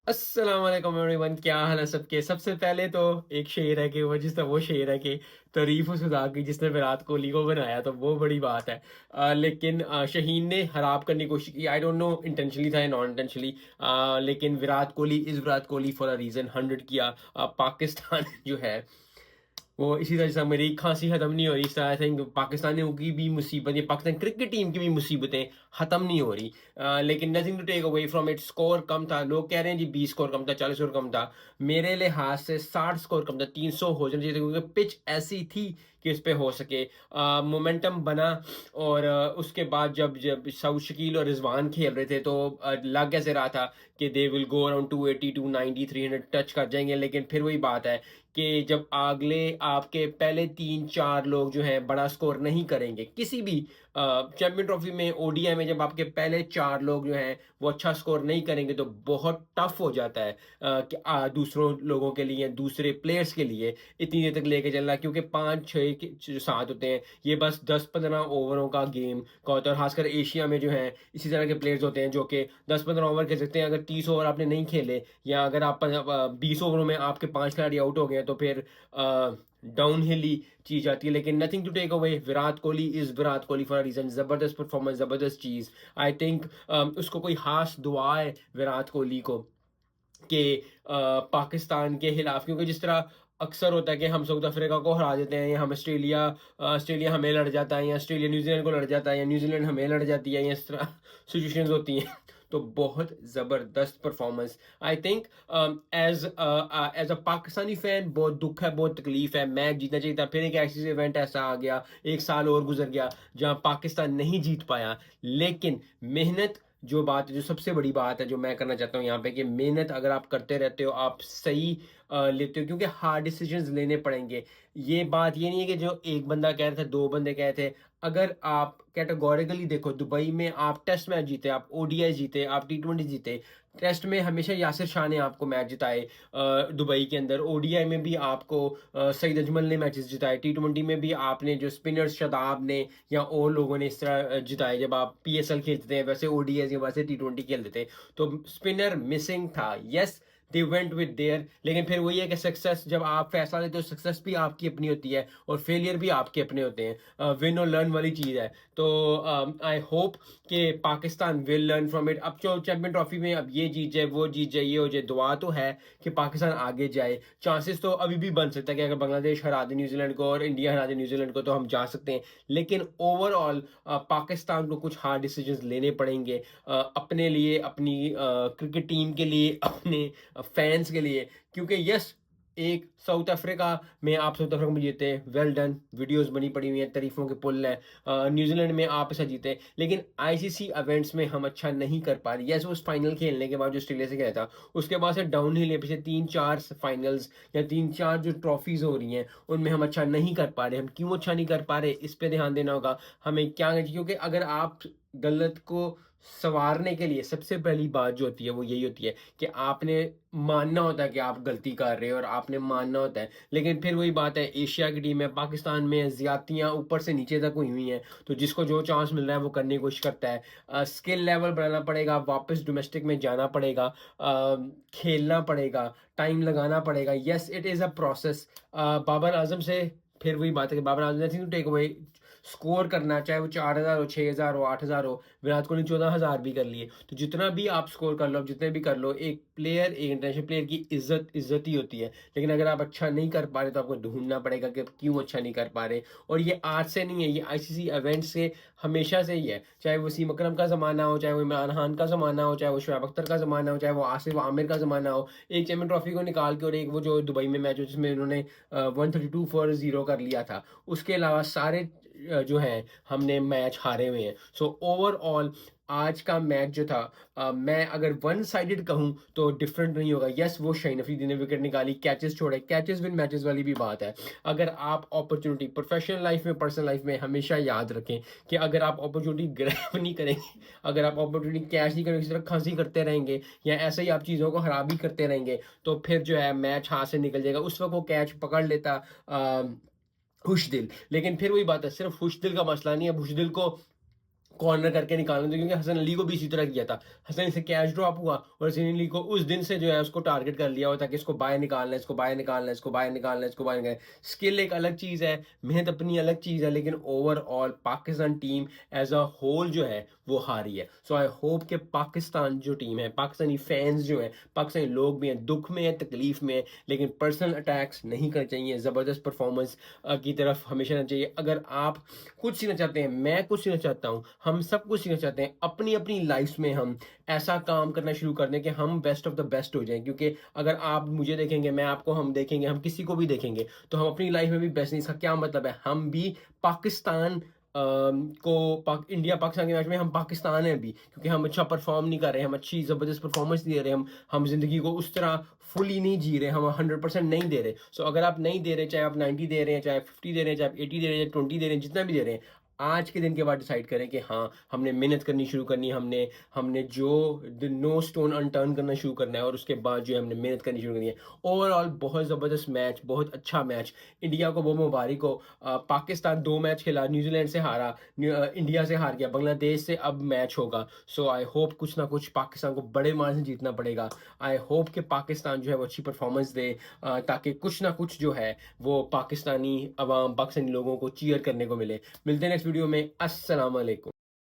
अस्सलाम वालेकुम एवरीवन, क्या हाल है सबके। सबसे पहले तो एक शेर है कि वो शेर है कि तारीफ खुदा की जिसने विराट कोहली को बनाया, तो वो बड़ी बात है। लेकिन शहीन ने खराब करने की कोशिश की। आई डोंट नो इंटेंशनली था या नॉन इंटेंशनली, लेकिन Virat Kohli is Virat Kohli for a reason. 100 किया। पाकिस्तान जो है वो इसी तरह से मेरी खांसी खत्म नहीं हो रही, इस तरह आई थिंक पाकिस्तानियों की भी मुसीबत, ये पाकिस्तान क्रिकेट टीम की भी मुसीबतें खत्म नहीं हो रही। लेकिन nothing to take away from it, score कम था। लोग कह रहे हैं जी 20 स्कोर कम था, 40 स्कोर कम था। मेरे लिहाज से 60 स्कोर कम था। 300 हो जाना चाहिए था, क्योंकि पिच ऐसी थी कि उस पर हो सके। मोमेंटम बना। और उसके बाद जब जब सऊद शकील और रिजवान खेल रहे थे, तो लग कैसे रहा था कि they will go around 280 290 300 touch कर जाएंगे। लेकिन फिर वही बात है कि जब अगले आपके पहले 3 4 लोग जो हैं बड़ा स्कोर नहीं करेंगे किसी भी चैंपियन ट्रॉफी में, ओडीआई में, जब आपके पहले 4 लोग जो हैं वो अच्छा स्कोर नहीं करेंगे, तो बहुत टफ हो जाता है कि दूसरों लोगों के लिए, दूसरे प्लेयर्स के लिए इतनी देर तक लेके चलना। क्योंकि 5 6 जो साथ होते हैं, ये बस 10 15 ओवरों का गेम का होता है। और खासकर एशिया में जो है इसी तरह के प्लेयर्स होते हैं जो कि 10 15 ओवर खेल सकते हैं। अगर 30 ओवर आपने नहीं खेले, या अगर आप 20 ओवरों में आपके 5 खिलाड़ी आउट हो गए हैं, तो फिर डाउन हिल ही चीज आती है। लेकिन nothing to take away, Virat Kohli is Virat Kohli for a reason. जबरदस्त परफॉर्मेंस, जबरदस्त चीज। आई थिंक उसको कोई खास दुआ है विराट कोहली को कि पाकिस्तान के खिलाफ, क्योंकि जिस तरह अक्सर होता है कि हम साउथ अफ्रीका को हरा देते हैं, या हम ऑस्ट्रेलिया हमें लड़ जाता है, या ऑस्ट्रेलिया न्यूजीलैंड को लड़ जाता है, या न्यूजीलैंड हमें लड़ जाती है, या इस तरह सिचुएशंस होती हैं। तो बहुत ज़बरदस्त performance. I think as a Pakistani fan बहुत दुख है, बहुत तकलीफ है। मैच जीतना चाहिए था, फिर एक ऐसी इवेंट ऐसा आ गया, एक साल और गुजर गया जहां पाकिस्तान नहीं जीत पाया। लेकिन मेहनत जो बात है, जो सबसे बड़ी बात है जो मैं करना चाहता हूँ यहाँ पे, कि मेहनत अगर आप करते रहते हो, आप सही लेते हो, क्योंकि हार्ड डिसीजंस लेने पड़ेंगे। ये बात ये नहीं है कि जो एक बंदा कह रहा था, 2 बंदे कहे थे। अगर आप कैटेगोरिकली देखो, दुबई में आप टेस्ट मैच जीते, आप ओडीआई जीते, आप टी20 जीते। टेस्ट में हमेशा यासिर शाह ने आपको मैच जिताए, दुबई के अंदर। ओडीआई में भी आपको सईद अजमल ने मैचेस जिताए। टी20 में भी आपने जो स्पिनर्स शदाब ने या और लोगों ने इस तरह जिताए। जब आप पीएसएल खेलते थे, वैसे ओडीआई या वैसे टी20 खेलते थे, तो स्पिनर मिसिंग था। Yes, they went with their. लेकिन फिर वही है कि सक्सेस जब आप फैसला लेते हो, सक्सेस भी आपकी अपनी होती है और फेलियर भी आपके अपने होते हैं। विन और लर्न वाली चीज है। तो आई होप कि Pakistan will learn from it. अब जो चैंपियन ट्रॉफी में अब ये जीत जाए, वो जीत जाए, ये हो जाए, दुआ तो है कि पाकिस्तान आगे जाए। चांसेस तो अभी भी बन सकता है कि अगर बांग्लादेश हरा दे न्यूजीलैंड को और इंडिया हरा दे न्यूजीलैंड को, तो हम जा सकते हैं। लेकिन ओवरऑल पाकिस्तान को कुछ हार्ड डिसीजंस लेने पड़ेंगे, अपने लिए, अपनी क्रिकेट टीम के लिए, अपने फैंस के लिए। क्योंकि यस, एक साउथ अफ्रीका में आप साउथ अफ्रीका में जीते, वेल डन, वीडियोस बनी पड़ी हुई हैं, तारीफों के पुल हैं। न्यूजीलैंड में आप ऐसा जीते, लेकिन आईसीसी इवेंट्स में हम अच्छा नहीं कर पा रहे। यस, उस फाइनल खेलने के बाद जो ऑस्ट्रेलिया से गया था, उसके बाद से डाउन हिल है। पिछले 3 4 फाइनल्स या 3 4 जो ट्रॉफीज हो रही हैं, उनमें हम अच्छा नहीं कर पा रहे। हम क्यों अच्छा नहीं कर पा रहे, इस पे ध्यान देना होगा हमें। क्या, क्योंकि अगर आप गलत को संवारने के लिए, सबसे पहली बात जो होती है वो यही होती है कि आपने मानना होता है कि आप गलती कर रहे हो, और आपने मानना होता है। लेकिन फिर वही बात है, एशिया की टीम है, पाकिस्तान में ज्यादतियां ऊपर से नीचे तक हुई हुई हैं। तो जिसको जो चांस मिल रहा है वो करने की कोशिश करता है। स्किल लेवल बढ़ाना पड़ेगा, वापस डोमेस्टिक में जाना पड़ेगा, खेलना पड़ेगा, टाइम लगाना पड़ेगा। Yes, it is a process. Babar Azam से फिर वही बात है कि बाबर आजम ने टेक अवे स्कोर करना, चाहे वो 4,000 हो, 6,000 हो, 8,000 हो। विराट कोहली 14,000 भी कर लिए। तो जितना भी आप स्कोर कर लो, जितने भी कर लो, एक प्लेयर, एक इंटरनेशनल प्लेयर की इज्जत इज्जत ही होती है। लेकिन अगर आप अच्छा नहीं कर पा रहे, तो आपको ढूंढना पड़ेगा कि क्यों अच्छा नहीं कर पा रहे। और ये आज से नहीं है, ये आईसीसी इवेंट से हमेशा से ही है। चाहे वो वसीम अकरम का ज़माना हो, चाहे वो इमरान खान का ज़माना हो, चाहे वो शोएब अख्तर का ज़माना हो, चाहे वो आसिफ आमिर का ज़माना हो। एक चैंपियन ट्रॉफी को निकाल के, और एक वो जो दुबई में मैच हो जिसमें उन्होंने 132 for 0 कर लिया था, उसके अलावा सारे जो है हमने मैच हारे हुए हैं। सो ओवरऑल आज का मैच जो था, मैं अगर वन साइडेड कहूं तो डिफरेंट नहीं होगा। यस, वो शाहीन अफरीदी ने विकेट निकाली, कैचेस छोड़े, कैचेस विन मैचेस वाली भी बात है। अगर आप अपॉर्चुनिटी प्रोफेशनल लाइफ में, पर्सनल लाइफ में, हमेशा याद रखें कि अगर आप अपॉर्चुनिटी ग्रैब नहीं करेंगे, अगर आप अपॉर्चुनिटी कैच नहीं करेंगे, इसी तरह खांसी करते रहेंगे, या ऐसे ही आप चीज़ों को खराब ही करते रहेंगे, तो फिर जो है मैच हाथ से निकल जाएगा। उस वक्त वो कैच पकड़ लेता खुशदिल। लेकिन फिर वही बात है, सिर्फ खुशदिल का मसला नहीं है। खुशदिल को कॉर्नर करके निकालना था, क्योंकि हसन अली को भी इसी तरह किया था। हसन अली से कैच ड्रॉप हुआ और हसन अली को उस दिन से जो है उसको टारगेट कर लिया होता कि इसको बाहर निकालना है, इसको बाहर निकालना है, इसको बाहर निकालना है, इसको बाहर निकालना है। स्किल एक अलग चीज़ है, मेहनत अपनी अलग चीज़ है, लेकिन overall Pakistan team as a whole जो है वो हारी है। सो आई होप कि पाकिस्तान जो टीम है, पाकिस्तानी फैंस जो है, पाकिस्तानी लोग भी हैं, दुख में है, तकलीफ में है, लेकिन पर्सनल अटैक्स नहीं करने चाहिए। ज़बरदस्त परफॉर्मेंस की तरफ हमेशा रहना चाहिए। अगर आप कुछ सीखना चाहते हैं, मैं कुछ सीखना चाहता हूँ, हम सब कुछ सीखना चाहते हैं, अपनी अपनी लाइफ में हम ऐसा काम करना शुरू कर दें कि हम बेस्ट ऑफ द बेस्ट हो जाएं। क्योंकि अगर आप मुझे देखेंगे, मैं आपको, हम देखेंगे, हम किसी को भी देखेंगे, तो हम अपनी लाइफ में भी बेस्ट नहीं। इसका क्या मतलब है? हम भी पाकिस्तान इंडिया पाकिस्तान के मैच में हम पाकिस्तान हैं अभी, क्योंकि हम अच्छा परफॉर्म नहीं कर रहे, हम अच्छी ज़बरदस्त परफॉर्मेंस नहीं दे रहे, हम ज़िंदगी को उस तरह फुली नहीं जी रहे, हम 100% नहीं दे रहे। सो अगर आप नहीं दे रहे, चाहे आप 90 दे रहे हैं, चाहे 50 दे रहे हैं, चाहे आप 80 दे रहे हैं, 20 दे रहे हैं, जितना भी दे रहे हैं, आज के दिन के बाद डिसाइड करें कि हाँ, हमने मेहनत करनी शुरू करनी है, हमने हमने जो नो स्टोन अनटर्न करना शुरू करना है, और उसके बाद जो है हमने मेहनत करनी शुरू करनी है। ओवरऑल बहुत ज़बरदस्त मैच, बहुत अच्छा मैच, इंडिया को बहुत मुबारक हो। पाकिस्तान 2 मैच खेला, न्यूजीलैंड से हारा, इंडिया से हार गया, बांग्लादेश से अब मैच होगा। सो आई होप कुछ ना कुछ पाकिस्तान को बड़े मार्जिन से जीतना पड़ेगा। आई होप कि पाकिस्तान जो है वो अच्छी परफॉर्मेंस दे, ताकि कुछ ना कुछ जो है वो पाकिस्तानी अवाम, पाकिस्तानी लोगों को चीयर करने को मिले। मिलते हैं नेक्स्ट वीडियो में। अस्सलाम वालेकुम।